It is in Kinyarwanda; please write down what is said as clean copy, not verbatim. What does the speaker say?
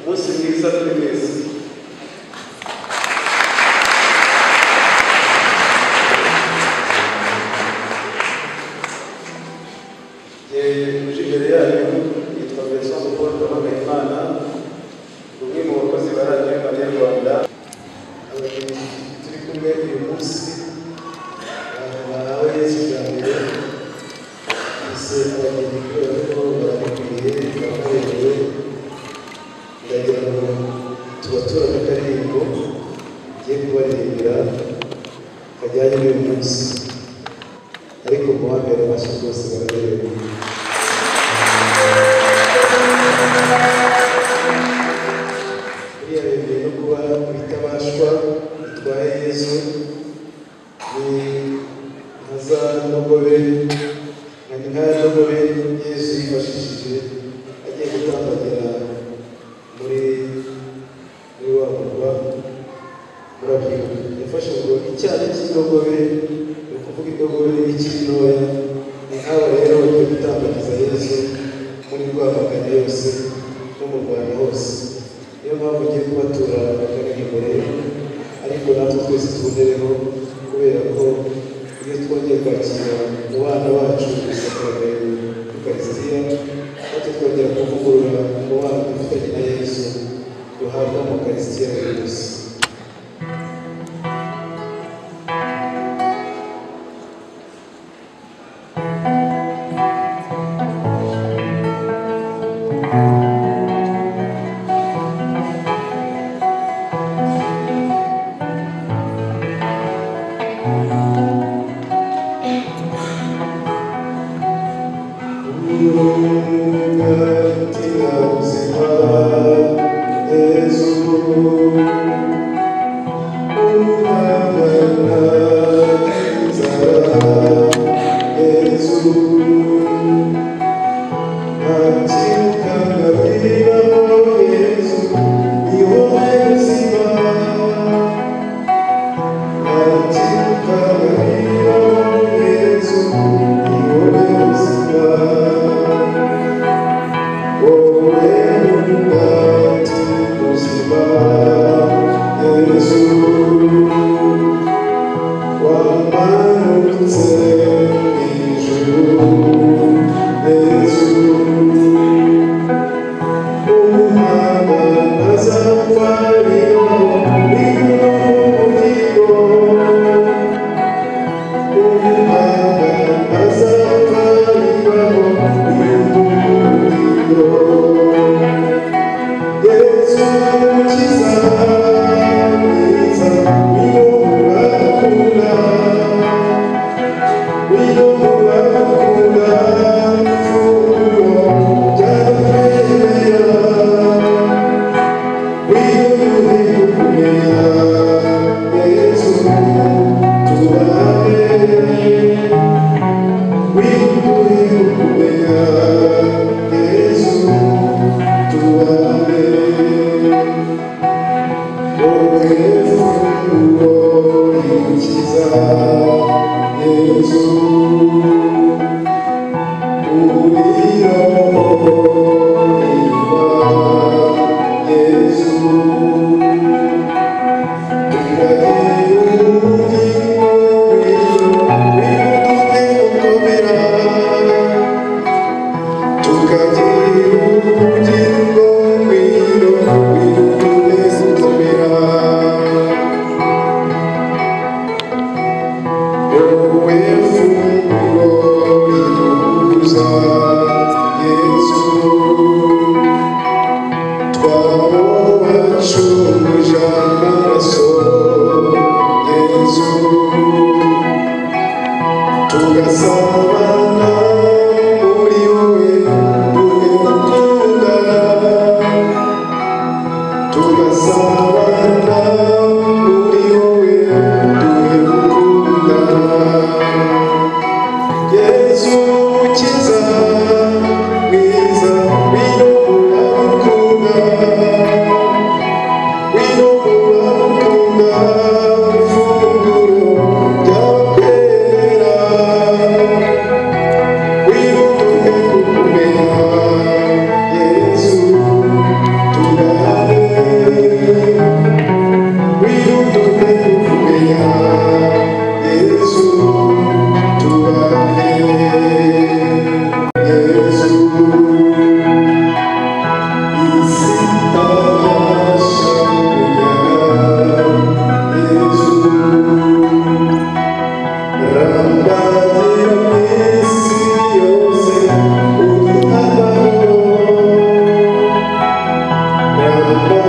umunsi mwiza kuri mwese. Uje imbere yanyu yitwa Vincent Paul Ndamagayimana, umwe mu bakozi ba radiyo Mariya Rwanda. Turi kumwe uyu munsi nawe Yesu bwa mbere ese abagenzi ko barakwiye bakorewe, ndagira ngo tubatura akaririmbo ngiye kubaririmbira kajyanye n'uyu munsi, ariko mu wa mbere amashyi rwose baraberewe. Buriya bemeye no kuba bitabashwa bitwaye Yesu ni nka ndogobe Yesu yifashishije agiye gutambagira muri wa murwa. Murabyibuka yafashe ngo icyana cy'indogobe, ni ukuvuga indogobe n'ikiri ntoya, ni nk'aba rero bagiye gutambagiza Yesu muri Rwamagana yose no mu Rwanda hose. Niyo mpamvu ugiye kubatura akaririmbo rero, ariko natwe twese tubonereho, kubera ko iyo twongeye kwakira umubano wacu isakaramentu y'Ukaristiya, natwe twongera kuvugurura umubano dufitanye na Yesu duhabwa mu Ukaristiya buri munsi. Yes.